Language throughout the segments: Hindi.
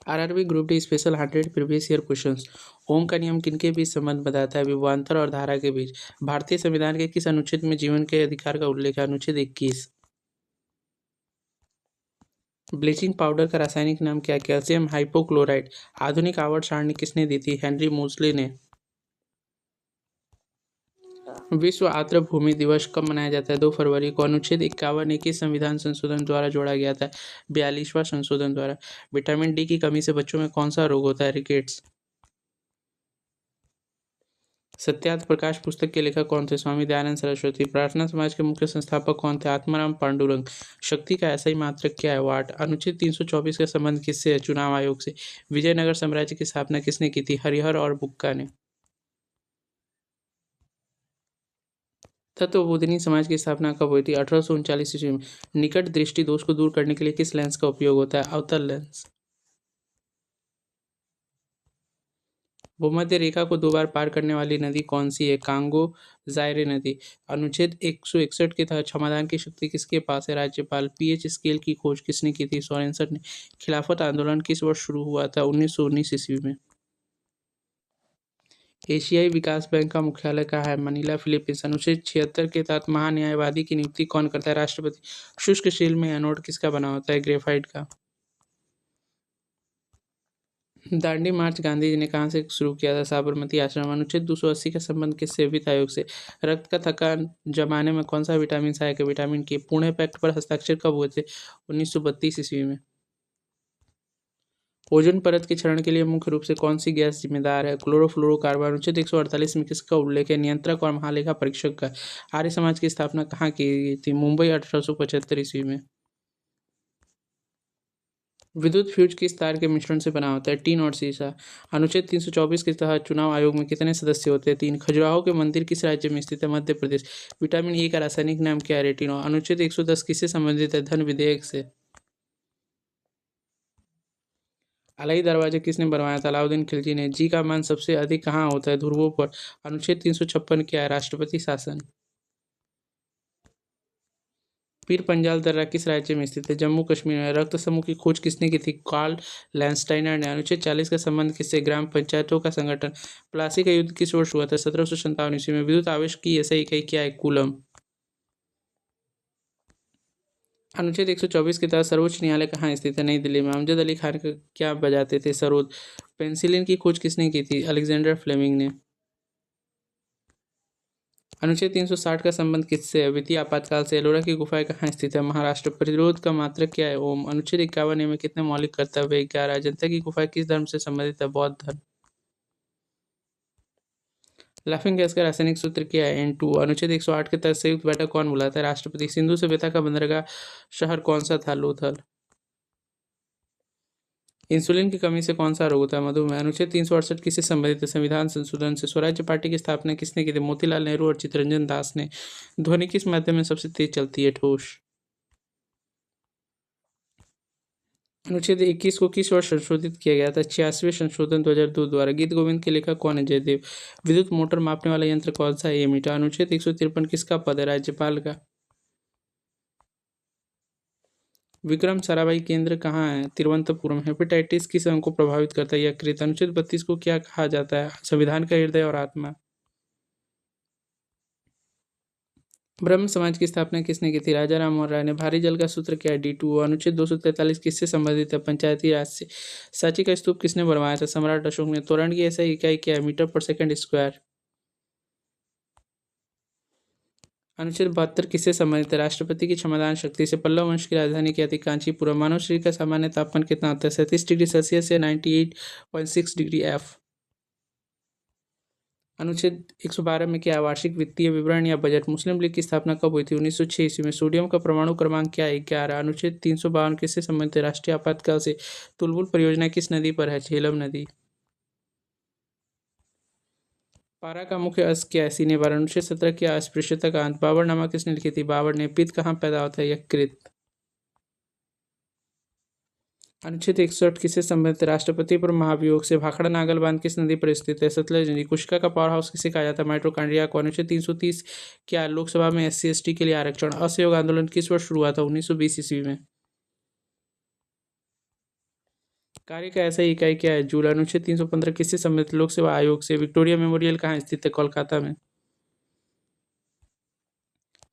RRB group D special 100 previous year questions. Ohm का नियम किनके बीच संबंध बताता है? विभवांतर और धारा के बीच। भारतीय संविधान के किस अनुच्छेद में जीवन के अधिकार का उल्लेख है? अनुच्छेद 21। ब्लीचिंग पाउडर का रासायनिक नाम क्या है? Calcium hypochloride. आधुनिक आवर्त सारणी किसने दी थी? हेनरी मोजले ने। विश्व आर्द्र भूमि दिवस कब मनाया जाता है? 2 फरवरी को। अनुच्छेद 51 21 संविधान संशोधन द्वारा जोड़ा गया था? 42वां संशोधन द्वारा। विटामिन डी की कमी से बच्चों में कौन सा रोग होता है? रिकेट्स। सत्यार्थ प्रकाश पुस्तक के लेखक कौन थे? स्वामी दयानंद सरस्वती। प्रार्थना समाज के मुख्य संस्थापक कौन थे? आत्माराम पांडुरंग। शक्ति का ऐसा ही मात्रक क्या है? वाट। अनुच्छेद 324 का संबंध किससे है? चुनाव आयोग से। विजयनगर साम्राज्य की स्थापना किसने की थी? हरिहर और बुक्का ने। तत्वबोधिनी समाज की स्थापना कब हुई थी? 1839 ईस्वी में। निकट दृष्टि दोष को दूर करने के लिए किस लेंस का उपयोग होता है? अवतल लेंस। भूमध्य रेखा को 2 बार पार करने वाली नदी कौन सी है? कांगो जायरे नदी। अनुच्छेद 161 के तहत क्षमादान की शक्ति किसके पास है? राज्यपाल। पीएच स्केल की खोज किसने की थी? सोरेनसन ने। खिलाफत आंदोलन किस वर्ष शुरू हुआ था? 1919 ईस्वी में। एशियाई विकास बैंक का मुख्यालय कहाँ है? Manila, Philippines. अनुच्छेद 76 के तहत महान्यायवादी की नियुक्ति कौन करता है? राष्ट्रपति। शुष्क स्टील में एनोड किसका बना होता है? ग्रेफाइट का। दांडी मार्च गांधी जी ने कहाँ से शुरू किया था? साबरमती आश्रम। अनुच्छेद 280 का संबंध किससे? वित्त आयोग से। रक्त का थकान जमाने में कौन सा विटामिन सहायक है? विटामिन के। पुणे पैक्ट पर हस्ताक्षर कब हुए थे? 1932 ईस्वी में। ओजोन परत के क्षरण के लिए मुख्य रूप से कौन सी गैस जिम्मेदार है? क्लोरोफ्लोरोकार्बन। अनुच्छेद 148 में किसका उल्लेख है? नियंत्रक और महालेखा परीक्षक का। आर्य समाज की स्थापना कहाँ की गई थी? मुंबई 1875 ईस्वी में। विद्युत फ्यूज किस तार के मिश्रण से बना होता है? टीन और सीसा। अनुच्छेद 324 के तहत चुनाव आयोग में कितने सदस्य होते हैं? 3। खजुराहो के मंदिर किस राज्य में स्थित है? मध्य प्रदेश। विटामिन ए का रासायनिक नाम क्या है? रेटिनॉल। अनुच्छेद 110 किससे संबंधित है? धन विधेयक से। अलाई दरवाजा किसने बनवाया था? अलाउद्दीन खिलजी ने। जी का मान सबसे अधिक कहाँ होता है? ध्रुवों पर। अनुच्छेद 356 क्या है? राष्ट्रपति शासन। पीर पंजाल दर्रा किस राज्य में स्थित है? जम्मू कश्मीर में। रक्त समूह की खोज किसने की थी? कार्ल लैंडस्टाइनर ने। अनुच्छेद 40 का संबंध किससे? ग्राम पंचायतों का संगठन। प्लासी का युद्ध किस वर्ष हुआ था? 1757 ईस्वी में। विद्युत आवेश की ऐसा इकाई क्या है? कूलम। अनुच्छेद 124 के तहत सर्वोच्च न्यायालय कहाँ स्थित है? नई दिल्ली में। अमजद अली खान का क्या बजाते थे? सरोद। पेंसिलिन की खोज किसने की थी? अलेक्जेंडर फ्लेमिंग ने। अनुच्छेद 360 का संबंध किससे है? वित्तीय आपातकाल से। एलोरा की गुफाएं कहाँ स्थित है? महाराष्ट्र। प्रतिरोध का मात्रक क्या है? ओम। अनुच्छेद 51 में कितने मौलिक कर्तव्य? 11। जनता की गुफाएं किस धर्म से संबंधित है? बौद्ध धर्म। लाफिंग गैस का रासायनिक सूत्र क्या है? N2। अनुच्छेद 108 के तहत संयुक्त बैठक कौन बुलाता है? राष्ट्रपति। सिंधु सभ्यता का बंदरगाह शहर कौन सा था? लोथल। इंसुलिन की कमी से कौन सा रोग होता है? मधुमेह। अनुच्छेद 368 किससे संबंधित है? संविधान संशोधन से। स्वराज्य पार्टी की स्थापना किसने की थी? मोतीलाल नेहरू और चित्तरंजन दास ने। ध्वनि किस माध्यम में सबसे तेज चलती है? ठोस। अनुच्छेद 21 को किस वर्ष संशोधित किया गया था? 86वें संशोधन 2002 द्वारा। गीत गोविंद के लेखक कौन है? जयदेव। विद्युत मोटर मापने वाला यंत्र कौन सा है? एमीटर। अनुच्छेद 153 किसका पद है? राज्यपाल का। विक्रम साराभाई केंद्र कहाँ है? तिरुवनंतपुरम। हेपेटाइटिस किस अंग को प्रभावित करता है? यकृत। अनुच्छेद 32 को क्या कहा जाता है? संविधान का हृदय और आत्मा। ब्रह्म समाज की स्थापना किसने की थी? राजा राम मोहन राय ने। भारी जल का सूत्र क्या है? D2। अनुच्छेद 243 किससे संबंधित है? पंचायती राज से। सांची का स्तूप किसने बनवाया था? सम्राट अशोक ने। त्वरण की ऐसा इकाई क्या है? मीटर पर सेकंड स्क्वायर। अनुच्छेद 72 किससे संबंधित है? राष्ट्रपति की क्षमादान शक्ति से। पल्लव वंश की राजधानी क्या थी? कांचीपुरम। मानव शरीर का सामान्य तापमान कितना होता है? 37 डिग्री सेल्सियस या 98.6 डिग्री F। अनुच्छेद 112 में क्या है? वार्षिक वित्तीय विवरण या बजट। मुस्लिम लीग की स्थापना कब हुई थी? 1906 ईस्वी में। सोडियम का परमाणु क्रमांक क्या है? 11। अनुच्छेद 352 किससे संबंधित है? राष्ट्रीय आपातकाल से। तुलबुल परियोजना किस नदी पर है? झेलम नदी। पारा का मुख्य अस्त्र क्या है? सीने पर। अनुच्छेद 17 क्या? अस्पृश्यता का अंत। बाबरनामा किसने लिखी थी? बाबर ने। पित्त कहाँ पैदा होता है? यकृत। अनुच्छेद 160 किससे संबंधित है? राष्ट्रपति पर महाभियोग से। भाखड़ा नागल बांध किस नदी पर स्थित है? सतलज नदी। कोशिका का पावर हाउस किसे कहा जाता है? माइटोकॉन्ड्रिया को। अनुच्छेद 330 क्या? लोकसभा में SC/ST के लिए आरक्षण। असहयोग आंदोलन किस वर्ष शुरू हुआ था? 1920 ईस्वी में। कार्य का ऐसा इकाई क्या है? जूल। अनुच्छेद 315 किससे संबंधित? लोक सेवा आयोग से। विक्टोरिया मेमोरियल कहाँ स्थित है? कोलकाता में।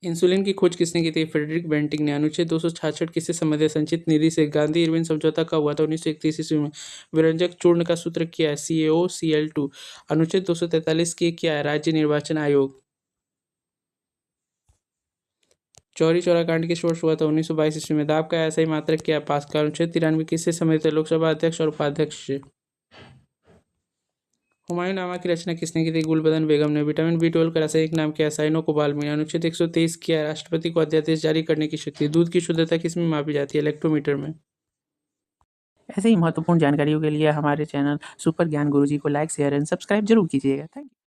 इंसुलिन की खोज किसने की थी? फ्रेडरिक बेंटिंग ने। अनुच्छेद 266 किससे संबंधित? संचित निधि से। गांधी इरविन समझौता कब हुआ था? 1931 ईस्वी में। विरंजक चूर्ण का सूत्र क्या है? CaOCl2। अनुच्छेद 243 के क्या है? राज्य निर्वाचन आयोग। चौरी चौरा कांड किस वर्ष हुआ था? 1922 ईस्वी में। दाब का ऐसा ही मात्रक क्या है? पास्कल। अनुच्छेद 93 किससे संबंधित है? लोकसभा अध्यक्ष और उपाध्यक्ष से। हुमायूं नामा की रचना किसने की थी? गुलबदन बेगम ने। विटामिन B12 का रासायनिक नाम क्या है? साइनोकोबाल्मिन। अनुच्छेद 123 क्या है? राष्ट्रपति को अध्यादेश जारी करने की शक्ति। दूध की शुद्धता किस में मापी जाती है? इलेक्ट्रोमीटर में। ऐसे ही महत्वपूर्ण जानकारियों के लिए हमारे चैनल सुपर ज्ञान गुरुजी को लाइक शेयर एंड सब्सक्राइब जरूर कीजिएगा। Thank you.